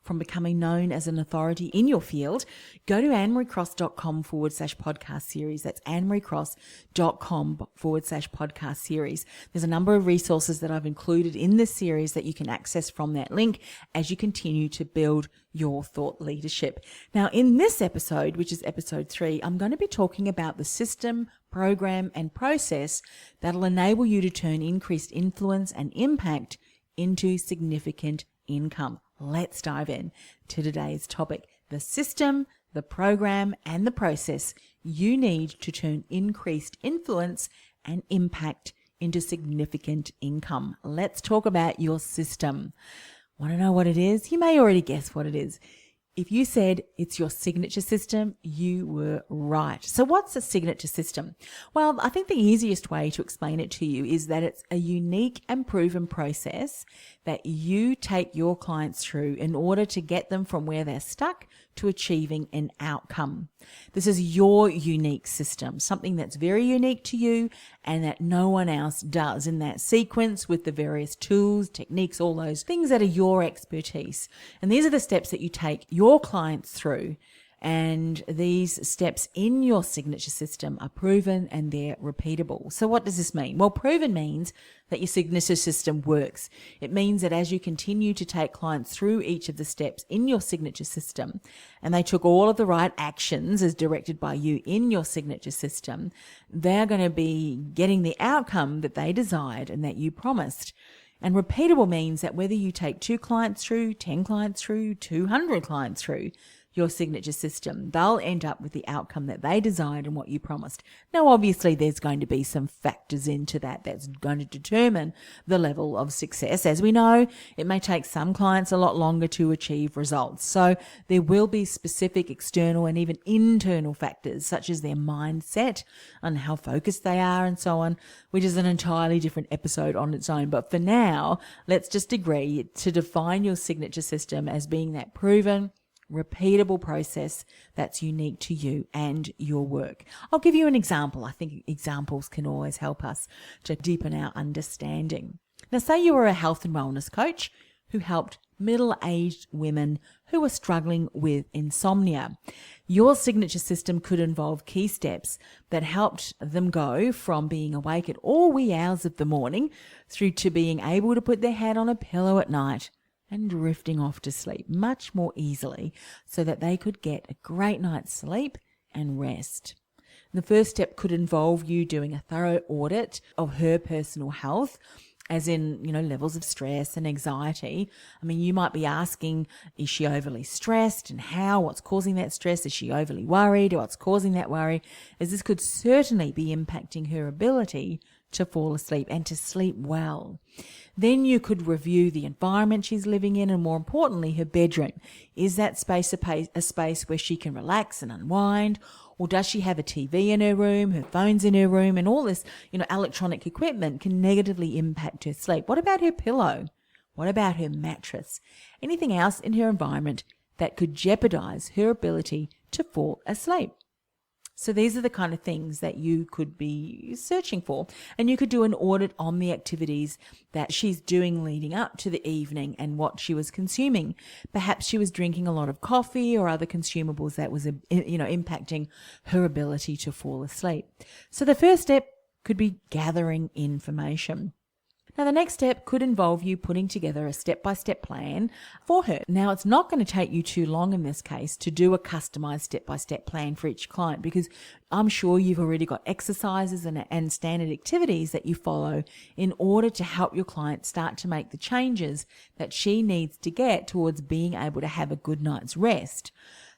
from becoming known as an authority in your field, go to annemariecross.com/podcast series. That's annemariecross.com/podcast series. There's a number of resources that I've included in this series that you can access from that link as you continue to build your thought leadership. Now, in this episode, which is episode 3, I'm going to be talking about the system, program, and process that'll enable you to turn increased influence and impact into significant income. Let's dive in to today's topic: the system, the program, and the process you need to turn increased influence and impact into significant income. Let's talk about your system. Want to know what it is? You may already guess what it is. If you said it's your signature system, you were right. So what's a signature system? Well, I think the easiest way to explain it to you is that it's a unique and proven process that you take your clients through in order to get them from where they're stuck to achieving an outcome. This is your unique system, something that's very unique to you and that no one else does in that sequence with the various tools, techniques, all those things that are your expertise. And these are the steps that you take your clients through. And these steps in your signature system are proven and they're repeatable. So what does this mean? Well, proven means that your signature system works. It means that as you continue to take clients through each of the steps in your signature system, and they took all of the right actions as directed by you in your signature system, they're going to be getting the outcome that they desired and that you promised. And repeatable means that whether you take 2 clients through, 10 clients through, 200 clients through your signature system, they'll end up with the outcome that they desired and what you promised. Now, obviously, there's going to be some factors into that that's going to determine the level of success. As we know, it may take some clients a lot longer to achieve results. So there will be specific external and even internal factors, such as their mindset and how focused they are and so on, which is an entirely different episode on its own. But for now, let's just agree to define your signature system as being that proven, repeatable process that's unique to you and your work. I'll give you an example. I think examples can always help us to deepen our understanding. Now, say you were a health and wellness coach who helped middle-aged women who were struggling with insomnia. Your signature system could involve key steps that helped them go from being awake at all wee hours of the morning through to being able to put their head on a pillow at night and drifting off to sleep much more easily so that they could get a great night's sleep and rest. The first step could involve you doing a thorough audit of her personal health, as in, levels of stress and anxiety. I mean, you might be asking, is she overly stressed and how? What's causing that stress? Is she overly worried? What's causing that worry? As this could certainly be impacting her ability to fall asleep and to sleep well. Then you could review the environment she's living in and, more importantly, her bedroom. Is that space a space where she can relax and unwind? Or does she have a TV in her room, her phone's in her room, and all this, electronic equipment can negatively impact her sleep? What about her pillow? What about her mattress? Anything else in her environment that could jeopardize her ability to fall asleep? So these are the kind of things that you could be searching for. And you could do an audit on the activities that she's doing leading up to the evening and what she was consuming. Perhaps she was drinking a lot of coffee or other consumables that was, impacting her ability to fall asleep. So the first step could be gathering information. Now, the next step could involve you putting together a step-by-step plan for her. Now, it's not going to take you too long in this case to do a customized step-by-step plan for each client, because I'm sure you've already got exercises and standard activities that you follow in order to help your client start to make the changes that she needs to get towards being able to have a good night's rest.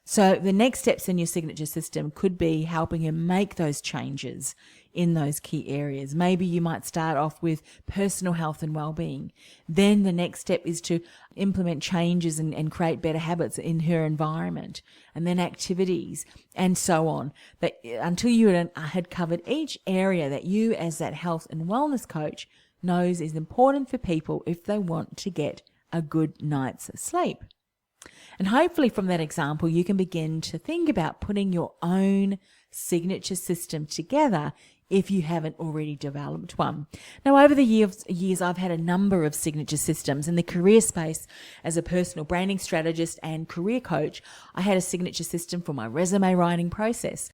So the next steps in your signature system could be helping her make those changes in those key areas. Maybe you might start off with personal health and well-being. Then the next step is to implement changes and create better habits in her environment, and then activities and so on. But until you had covered each area that you as that health and wellness coach knows is important for people if they want to get a good night's sleep. And hopefully from that example, you can begin to think about putting your own signature system together if you haven't already developed one. Now, over the years, I've had a number of signature systems. In the career space, as a personal branding strategist and career coach, I had a signature system for my resume writing process.